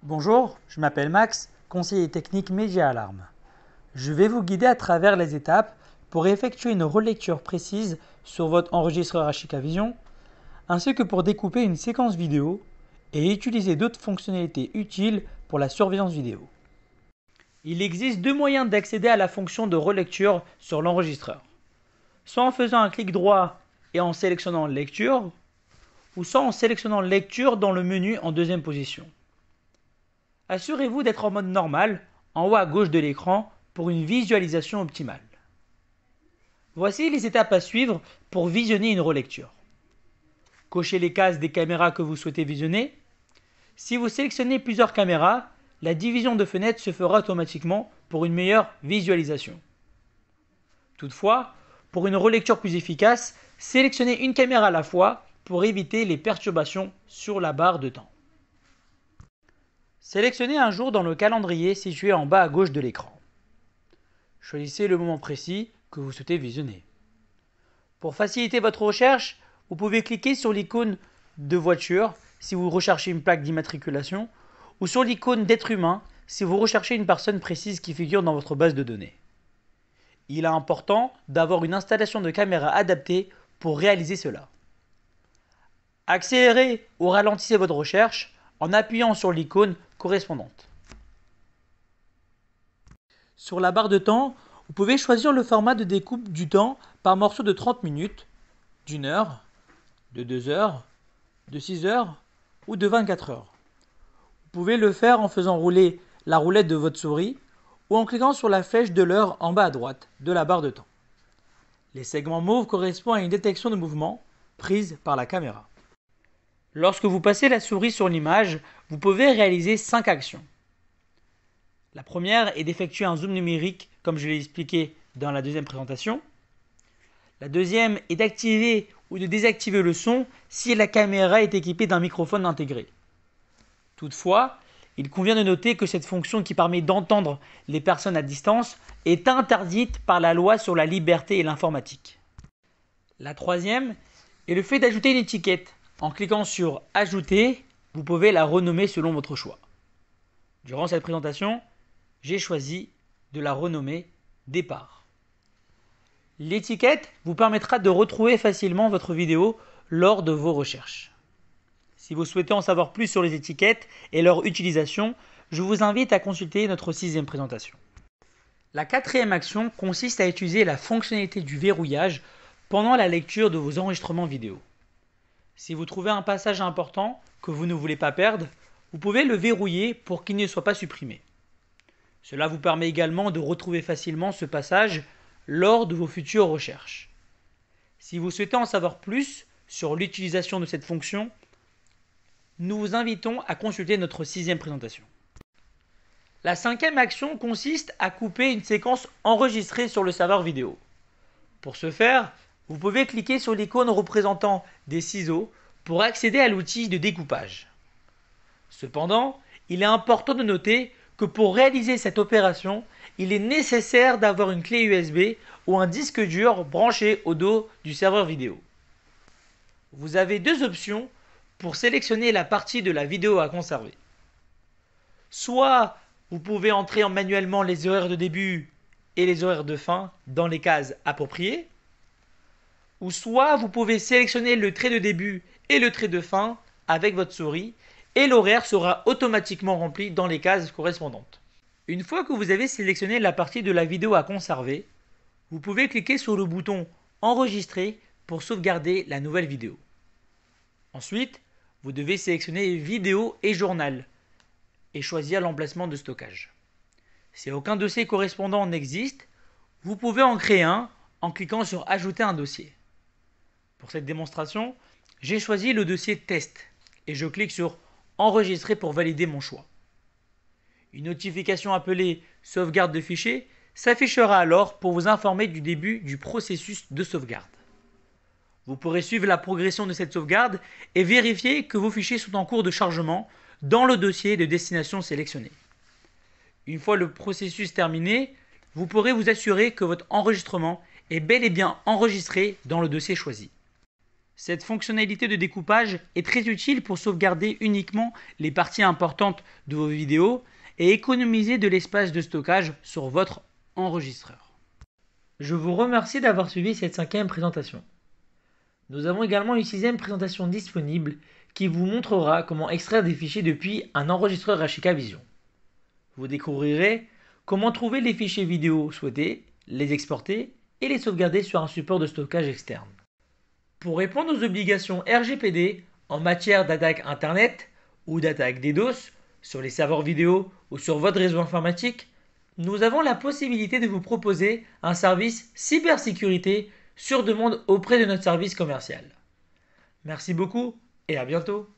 Bonjour, je m'appelle Max, conseiller technique Média Alarme. Je vais vous guider à travers les étapes pour effectuer une relecture précise sur votre enregistreur HK-Vision, ainsi que pour découper une séquence vidéo et utiliser d'autres fonctionnalités utiles pour la surveillance vidéo. Il existe deux moyens d'accéder à la fonction de relecture sur l'enregistreur. Soit en faisant un clic droit et en sélectionnant Lecture, ou soit en sélectionnant Lecture dans le menu en deuxième position. Assurez-vous d'être en mode normal, en haut à gauche de l'écran, pour une visualisation optimale. Voici les étapes à suivre pour visionner une relecture. Cochez les cases des caméras que vous souhaitez visionner. Si vous sélectionnez plusieurs caméras, la division de fenêtres se fera automatiquement pour une meilleure visualisation. Toutefois, pour une relecture plus efficace, sélectionnez une caméra à la fois pour éviter les perturbations sur la barre de temps. Sélectionnez un jour dans le calendrier situé en bas à gauche de l'écran. Choisissez le moment précis que vous souhaitez visionner. Pour faciliter votre recherche, vous pouvez cliquer sur l'icône de voiture si vous recherchez une plaque d'immatriculation ou sur l'icône d'être humain si vous recherchez une personne précise qui figure dans votre base de données. Il est important d'avoir une installation de caméra adaptée pour réaliser cela. Accélérez ou ralentissez votre recherche en appuyant sur l'icône correspondante. Sur la barre de temps, vous pouvez choisir le format de découpe du temps par morceaux de 30 minutes, d'1 heure, de 2 heures, de 6 heures ou de 24 heures. Vous pouvez le faire en faisant rouler la roulette de votre souris ou en cliquant sur la flèche de l'heure en bas à droite de la barre de temps. Les segments mauves correspondent à une détection de mouvement prise par la caméra. Lorsque vous passez la souris sur l'image, vous pouvez réaliser 5 actions. La première est d'effectuer un zoom numérique, comme je l'ai expliqué dans la deuxième présentation. La deuxième est d'activer ou de désactiver le son si la caméra est équipée d'un microphone intégré. Toutefois, il convient de noter que cette fonction qui permet d'entendre les personnes à distance est interdite par la loi sur la liberté et l'informatique. La troisième est le fait d'ajouter une étiquette. En cliquant sur « Ajouter », vous pouvez la renommer selon votre choix. Durant cette présentation, j'ai choisi de la renommer « Départ ». L'étiquette vous permettra de retrouver facilement votre vidéo lors de vos recherches. Si vous souhaitez en savoir plus sur les étiquettes et leur utilisation, je vous invite à consulter notre 6e présentation. La 4e action consiste à utiliser la fonctionnalité du verrouillage pendant la lecture de vos enregistrements vidéo. Si vous trouvez un passage important que vous ne voulez pas perdre, vous pouvez le verrouiller pour qu'il ne soit pas supprimé. Cela vous permet également de retrouver facilement ce passage lors de vos futures recherches. Si vous souhaitez en savoir plus sur l'utilisation de cette fonction, nous vous invitons à consulter notre 6e présentation. La 5e action consiste à couper une séquence enregistrée sur le serveur vidéo. Pour ce faire, vous pouvez cliquer sur l'icône représentant des ciseaux pour accéder à l'outil de découpage. Cependant, il est important de noter que pour réaliser cette opération, il est nécessaire d'avoir une clé USB ou un disque dur branché au dos du serveur vidéo. Vous avez deux options pour sélectionner la partie de la vidéo à conserver. Soit vous pouvez entrer manuellement les horaires de début et les horaires de fin dans les cases appropriées, ou soit vous pouvez sélectionner le trait de début et le trait de fin avec votre souris et l'horaire sera automatiquement rempli dans les cases correspondantes. Une fois que vous avez sélectionné la partie de la vidéo à conserver, vous pouvez cliquer sur le bouton Enregistrer pour sauvegarder la nouvelle vidéo. Ensuite, vous devez sélectionner Vidéo et Journal et choisir l'emplacement de stockage. Si aucun dossier correspondant n'existe, vous pouvez en créer un en cliquant sur Ajouter un dossier. Pour cette démonstration, j'ai choisi le dossier Test et je clique sur Enregistrer pour valider mon choix. Une notification appelée Sauvegarde de fichier s'affichera alors pour vous informer du début du processus de sauvegarde. Vous pourrez suivre la progression de cette sauvegarde et vérifier que vos fichiers sont en cours de chargement dans le dossier de destination sélectionné. Une fois le processus terminé, vous pourrez vous assurer que votre enregistrement est bel et bien enregistré dans le dossier choisi. Cette fonctionnalité de découpage est très utile pour sauvegarder uniquement les parties importantes de vos vidéos et économiser de l'espace de stockage sur votre enregistreur. Je vous remercie d'avoir suivi cette 5e présentation. Nous avons également une 6e présentation disponible qui vous montrera comment extraire des fichiers depuis un enregistreur HK Vision. Vous découvrirez comment trouver les fichiers vidéo souhaités, les exporter et les sauvegarder sur un support de stockage externe. Pour répondre aux obligations RGPD en matière d'attaque Internet ou d'attaque DDoS sur les serveurs vidéo ou sur votre réseau informatique, nous avons la possibilité de vous proposer un service cybersécurité sur demande auprès de notre service commercial. Merci beaucoup et à bientôt.